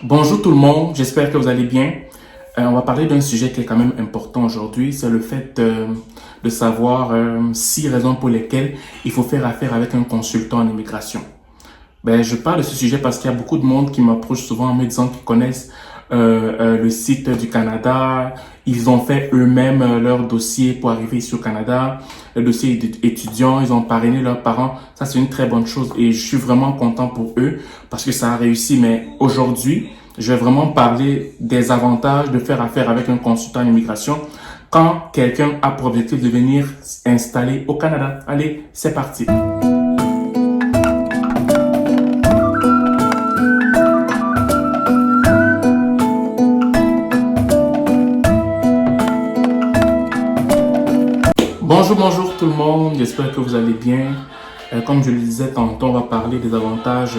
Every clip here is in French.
Bonjour tout le monde, j'espère que vous allez bien. On va parler d'un sujet qui est quand même important aujourd'hui, c'est le fait de savoir 6 raisons pour lesquelles il faut faire affaire avec un consultant en immigration. Je parle de ce sujet parce qu'il y a beaucoup de monde qui m'approche souvent en me disant qu'ils connaissent le site du Canada, ils ont fait eux-mêmes leur dossier pour arriver ici au Canada, le dossier étudiant, ils ont parrainé leurs parents. Ça, c'est une très bonne chose et je suis vraiment content pour eux parce que ça a réussi. Mais aujourd'hui, je vais vraiment parler des avantages de faire affaire avec un consultant en immigration quand quelqu'un a pour objectif de venir s'installer au Canada. Allez, c'est parti. Bonjour tout le monde, j'espère que vous allez bien. Comme je le disais tantôt, on va parler des avantages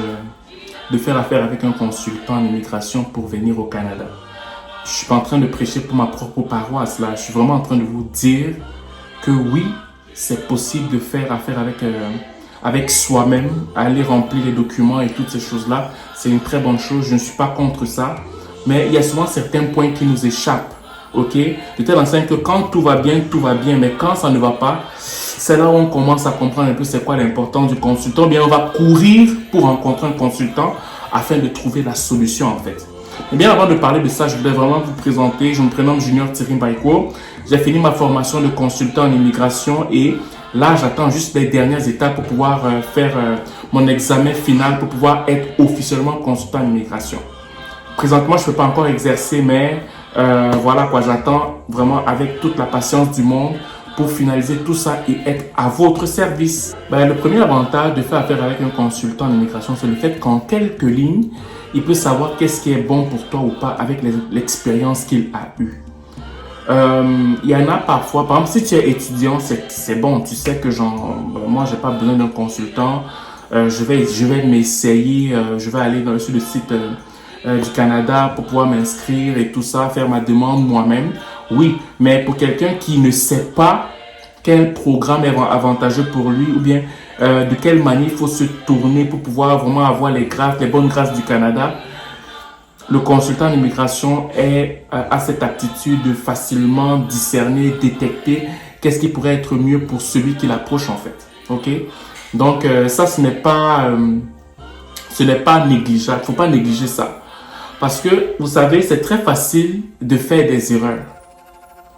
de faire affaire avec un consultant en immigration pour venir au Canada. Je ne suis pas en train de prêcher pour ma propre paroisse là, je suis vraiment en train de vous dire que oui, c'est possible de faire affaire avec soi-même, aller remplir les documents et toutes ces choses-là. C'est une très bonne chose, je ne suis pas contre ça, mais il y a souvent certains points qui nous échappent. Ok, de telle enseigne que quand tout va bien, mais quand ça ne va pas, c'est là où on commence à comprendre un peu c'est quoi l'importance du consultant. Bien, on va courir pour rencontrer un consultant afin de trouver la solution en fait. Et bien, avant de parler de ça, je voulais vraiment vous présenter. Je me prénomme Junior Thierry Baiko. J'ai fini ma formation de consultant en immigration et là, j'attends juste les dernières étapes pour pouvoir faire mon examen final pour pouvoir être officiellement consultant en immigration. Présentement, je ne peux pas encore exercer, mais voilà quoi, j'attends vraiment avec toute la patience du monde pour finaliser tout ça et être à votre service. Le premier avantage de faire affaire avec un consultant en immigration, c'est le fait qu'en quelques lignes, il peut savoir qu'est-ce qui est bon pour toi ou pas avec l'expérience qu'il a eue. Il y en a parfois, par exemple, si tu es étudiant, c'est bon, tu sais que moi, j'ai pas besoin d'un consultant, je vais m'essayer, je vais aller sur le site du Canada pour pouvoir m'inscrire et tout ça, faire ma demande moi-même. Oui, mais pour quelqu'un qui ne sait pas quel programme est avantageux pour lui ou bien de quelle manière il faut se tourner pour pouvoir vraiment avoir les bonnes grâces du Canada, le consultant en immigration a cette aptitude de facilement discerner, détecter qu'est-ce qui pourrait être mieux pour celui qui l'approche en fait. Ok? Donc ça, ce n'est pas négligeable. Il ne faut pas négliger ça. Parce que, vous savez, c'est très facile de faire des erreurs.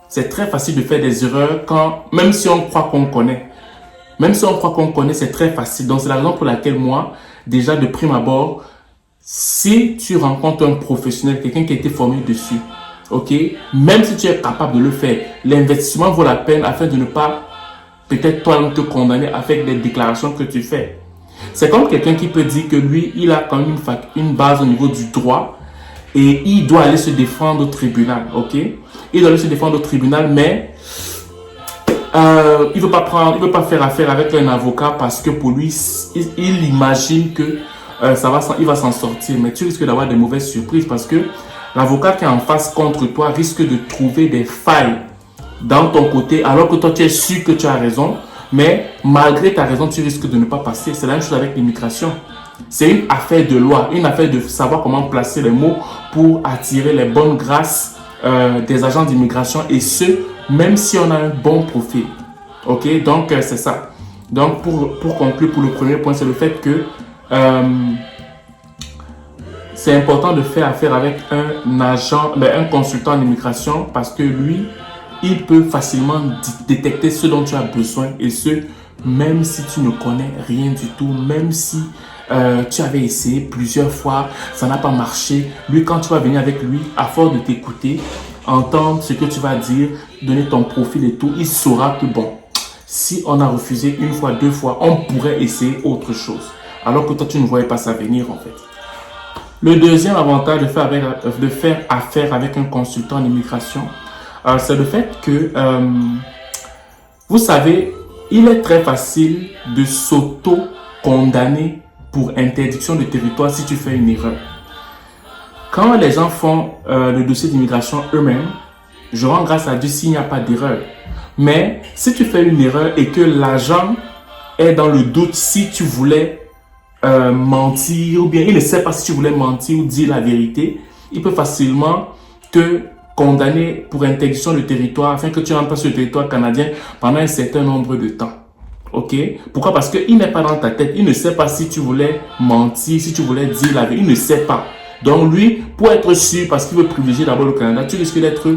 C'est très facile de faire des erreurs même si on croit qu'on connaît. Même si on croit qu'on connaît, c'est très facile. Donc, c'est la raison pour laquelle moi, déjà de prime abord, si tu rencontres un professionnel, quelqu'un qui a été formé dessus, ok, même si tu es capable de le faire, l'investissement vaut la peine afin de ne pas peut-être toi-même te condamner avec les déclarations que tu fais. C'est comme quelqu'un qui peut dire que lui, il a quand même une base au niveau du droit, et il doit aller se défendre au tribunal, ok? Il doit aller se défendre au tribunal, mais il veut pas faire affaire avec un avocat parce que pour lui, il imagine que il va s'en sortir. Mais tu risques d'avoir de mauvaises surprises parce que l'avocat qui est en face contre toi risque de trouver des failles dans ton côté, alors que toi tu es sûr que tu as raison, mais malgré ta raison, tu risques de ne pas passer. C'est la même chose avec l'immigration. C'est une affaire de loi, une affaire de savoir comment placer les mots pour attirer les bonnes grâces des agents d'immigration et ce, même si on a un bon profil. Ok, donc c'est ça. Donc pour conclure, pour le premier point, c'est le fait que c'est important de faire affaire avec un consultant en immigration parce que lui, il peut facilement détecter ce dont tu as besoin et ce, même si tu ne connais rien du tout, même si tu avais essayé plusieurs fois, ça n'a pas marché. Lui, quand tu vas venir avec lui, à force de t'écouter, entendre ce que tu vas dire, donner ton profil et tout, il saura que bon, si on a refusé une fois, deux fois, on pourrait essayer autre chose. Alors que toi, tu ne voyais pas ça venir en fait. Le deuxième avantage de faire affaire avec un consultant en immigration, c'est le fait que, vous savez, il est très facile de s'auto-condamner pour interdiction de territoire si tu fais une erreur. Quand les gens font le dossier d'immigration eux-mêmes, je rends grâce à Dieu s'il n'y a pas d'erreur. Mais si tu fais une erreur et que l'agent est dans le doute si tu voulais mentir, ou bien il ne sait pas si tu voulais mentir ou dire la vérité, il peut facilement te condamner pour interdiction de territoire afin que tu rentres pas sur le territoire canadien pendant un certain nombre de temps. Ok? Pourquoi? Parce qu'il n'est pas dans ta tête. Il ne sait pas si tu voulais mentir, si tu voulais dire la vérité. Il ne sait pas. Donc lui, pour être sûr, parce qu'il veut privilégier d'abord le Canada, tu risques d'être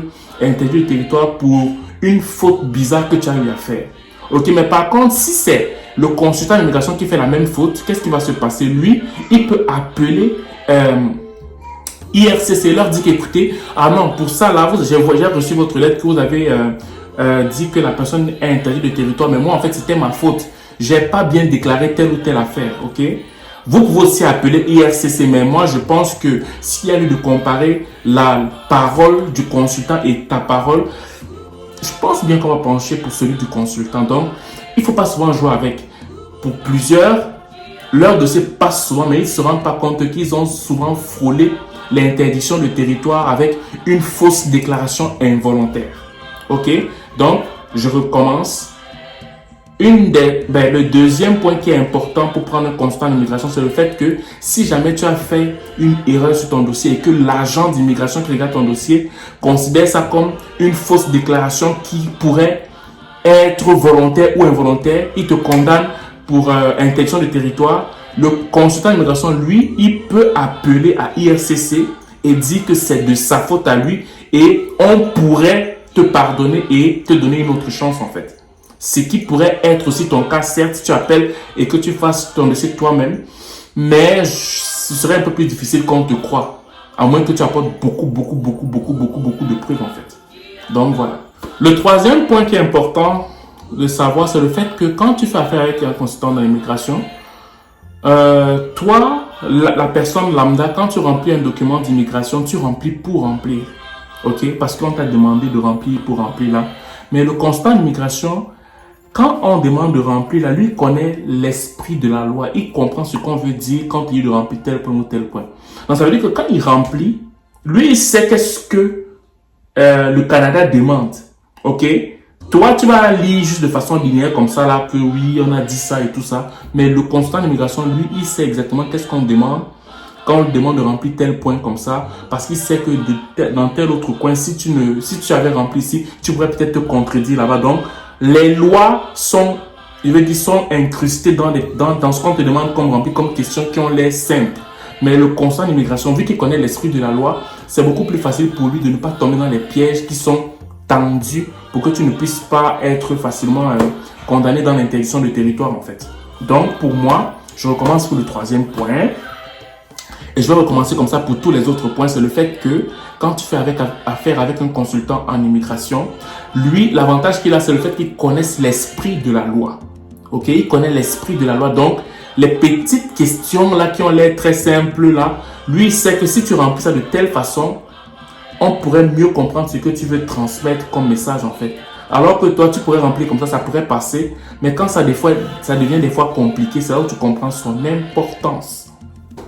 interdit de territoire pour une faute bizarre que tu as eu à faire. Ok? Mais par contre, si c'est le consultant d'immigration qui fait la même faute, qu'est-ce qui va se passer? Lui, il peut appeler IRCC, leur dit qu'écoutez, ah non, pour ça là, j'ai reçu votre lettre que vous avez dit que la personne est interdite de territoire, mais moi en fait c'était ma faute. J'ai pas bien déclaré telle ou telle affaire, ok? Vous pouvez aussi appeler IRCC, mais moi je pense que s'il y a lieu de comparer la parole du consultant et ta parole, je pense bien qu'on va pencher pour celui du consultant. Donc, il ne faut pas souvent jouer avec. Pour plusieurs, leur dossier passe souvent, mais ils ne se rendent pas compte qu'ils ont souvent frôlé l'interdiction de territoire avec une fausse déclaration involontaire. Ok? Donc, je recommence. Le deuxième point qui est important pour prendre un consultant d'immigration, c'est le fait que si jamais tu as fait une erreur sur ton dossier et que l'agent d'immigration qui regarde ton dossier considère ça comme une fausse déclaration qui pourrait être volontaire ou involontaire, il te condamne pour interdiction de territoire. Le consultant d'immigration, lui, il peut appeler à IRCC et dire que c'est de sa faute à lui et on pourrait te pardonner et te donner une autre chance en fait. Ce qui pourrait être aussi ton cas, certes, si tu appelles et que tu fasses ton dossier toi-même, mais ce serait un peu plus difficile qu'on te croie, à moins que tu apportes beaucoup de preuves en fait. Donc voilà. Le troisième point qui est important de savoir, c'est le fait que quand tu fais affaire avec un consultant dans l'immigration, toi, la personne lambda, quand tu remplis un document d'immigration, tu remplis pour remplir, ok? Parce qu'on t'a demandé de remplir pour remplir là. Mais le consultant d'immigration, quand on demande de remplir, là, lui connaît l'esprit de la loi. Il comprend ce qu'on veut dire quand il dit de remplir tel point ou tel point. Donc, ça veut dire que quand il remplit, lui, il sait qu'est-ce que le Canada demande. OK? Toi, tu vas lire juste de façon linéaire comme ça, là, que oui, on a dit ça et tout ça. Mais le consultant d'immigration, lui, il sait exactement qu'est-ce qu'on demande quand on demande de remplir tel point comme ça. Parce qu'il sait que dans tel autre coin, si tu avais rempli ici, tu pourrais peut-être te contredire là-bas. Donc, les lois sont incrustées dans ce qu'on te demande comme remplir comme question qui ont l'air simples. Mais le consultant d'immigration, vu qu'il connaît l'esprit de la loi, c'est beaucoup plus facile pour lui de ne pas tomber dans les pièges qui sont tendus pour que tu ne puisses pas être facilement condamné dans l'interdiction de territoire en fait. Donc pour moi, je recommence pour le troisième point. Et je vais recommencer comme ça pour tous les autres points. C'est le fait que quand tu fais affaire avec un consultant en immigration, lui, l'avantage qu'il a, c'est le fait qu'il connaisse l'esprit de la loi. Ok? Il connaît l'esprit de la loi. Donc, les petites questions là qui ont l'air très simples là, lui, il sait que si tu remplis ça de telle façon, on pourrait mieux comprendre ce que tu veux transmettre comme message en fait. Alors que toi, tu pourrais remplir comme ça pourrait passer. Mais quand ça devient des fois compliqué, c'est là où tu comprends son importance.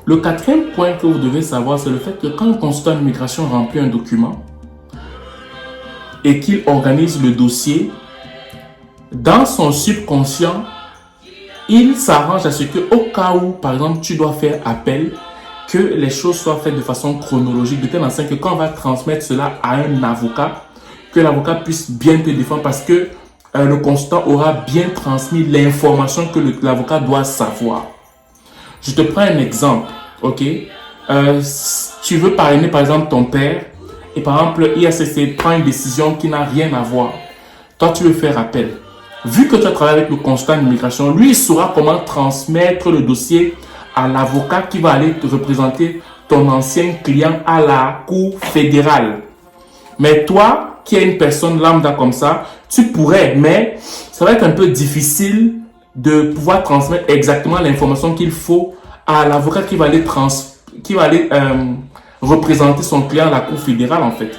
Le quatrième point que vous devez savoir, c'est le fait que quand un consultant d'immigration remplit un document et qu'il organise le dossier, dans son subconscient, il s'arrange à ce que, au cas où, par exemple, tu dois faire appel, que les choses soient faites de façon chronologique, de telle façon que quand on va transmettre cela à un avocat, que l'avocat puisse bien te défendre parce que le consultant aura bien transmis l'information que l'avocat doit savoir. Je te prends un exemple, ok? Tu veux parrainer par exemple ton père et par exemple IRCC prend une décision qui n'a rien à voir. Toi, tu veux faire appel. Vu que tu as travaillé avec le consultant d'immigration, lui, il saura comment transmettre le dossier à l'avocat qui va aller te représenter ton ancien client à la cour fédérale. Mais toi, qui es une personne lambda comme ça, tu pourrais, mais ça va être un peu difficile de pouvoir transmettre exactement l'information qu'il faut à l'avocat qui va aller, représenter son client à la cour fédérale en fait.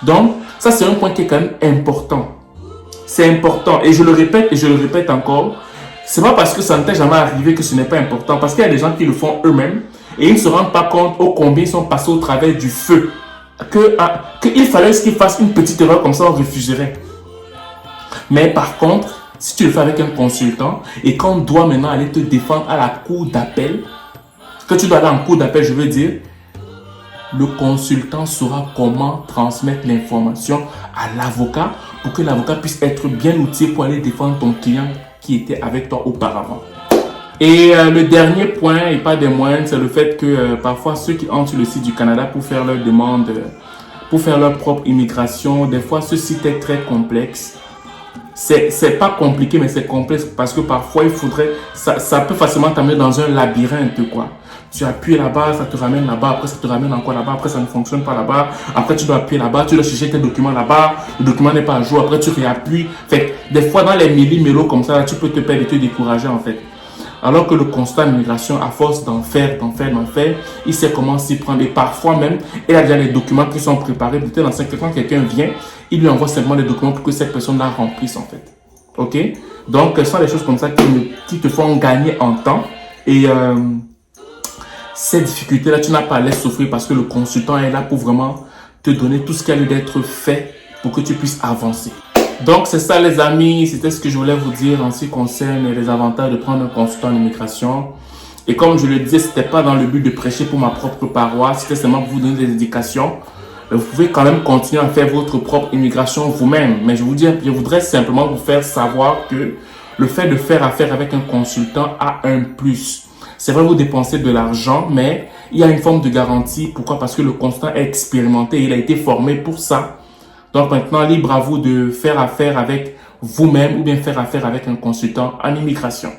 Donc, ça c'est un point qui est quand même important. C'est important et je le répète encore. C'est pas parce que ça ne t'est jamais arrivé que ce n'est pas important. Parce qu'il y a des gens qui le font eux-mêmes et ils ne se rendent pas compte ô combien ils sont passés au travers du feu. Qu'il fallait qu'ils fassent une petite erreur comme ça, on refuserait. Mais par contre, si tu le fais avec un consultant et qu'on doit maintenant aller te défendre à la cour d'appel, que tu dois aller en cours d'appel, je veux dire, le consultant saura comment transmettre l'information à l'avocat pour que l'avocat puisse être bien outillé pour aller défendre ton client qui était avec toi auparavant. Et le dernier point, et pas des moindres, c'est le fait que parfois ceux qui entrent sur le site du Canada pour faire leur demande, pour faire leur propre immigration, des fois ce site est très complexe. C'est pas compliqué, mais c'est complexe parce que parfois il faudrait, ça peut facilement t'amener dans un labyrinthe, quoi. Tu appuies là-bas, ça te ramène là-bas, après ça te ramène encore là-bas, après ça ne fonctionne pas là-bas, après tu dois appuyer là-bas, tu dois chercher tes documents là-bas, le document n'est pas à jour, après tu réappuies. Fait des fois dans les mélos comme ça, tu peux te perdre et te décourager en fait. Alors que le constat d'immigration, à force d'en faire, il sait comment s'y prendre. Et parfois même, il a déjà les documents qui sont préparés. Peut-être dans 5 ans, quand quelqu'un vient, il lui envoie simplement les documents pour que cette personne la remplisse en fait. Ok? Donc, ce sont des choses comme ça qui te font gagner en temps. Et ces difficultés-là, tu n'as pas à les souffrir parce que le consultant est là pour vraiment te donner tout ce qui a lieu d'être fait pour que tu puisses avancer. Donc, c'est ça les amis, c'était ce que je voulais vous dire en ce qui concerne les avantages de prendre un consultant en immigration. Et comme je le disais, c'était pas dans le but de prêcher pour ma propre paroisse, c'était seulement pour vous donner des indications. Vous pouvez quand même continuer à faire votre propre immigration vous-même. Mais je voudrais simplement vous faire savoir que le fait de faire affaire avec un consultant a un plus. C'est vrai, vous dépensez de l'argent, mais il y a une forme de garantie. Pourquoi? Parce que le consultant est expérimenté, il a été formé pour ça. Donc maintenant, libre à vous de faire affaire avec vous-même ou bien faire affaire avec un consultant en immigration.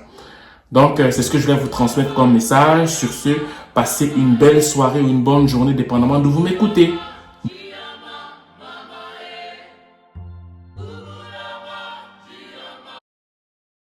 Donc, c'est ce que je vais vous transmettre comme message. Sur ce, passez une belle soirée ou une bonne journée, dépendamment d'où vous m'écoutez.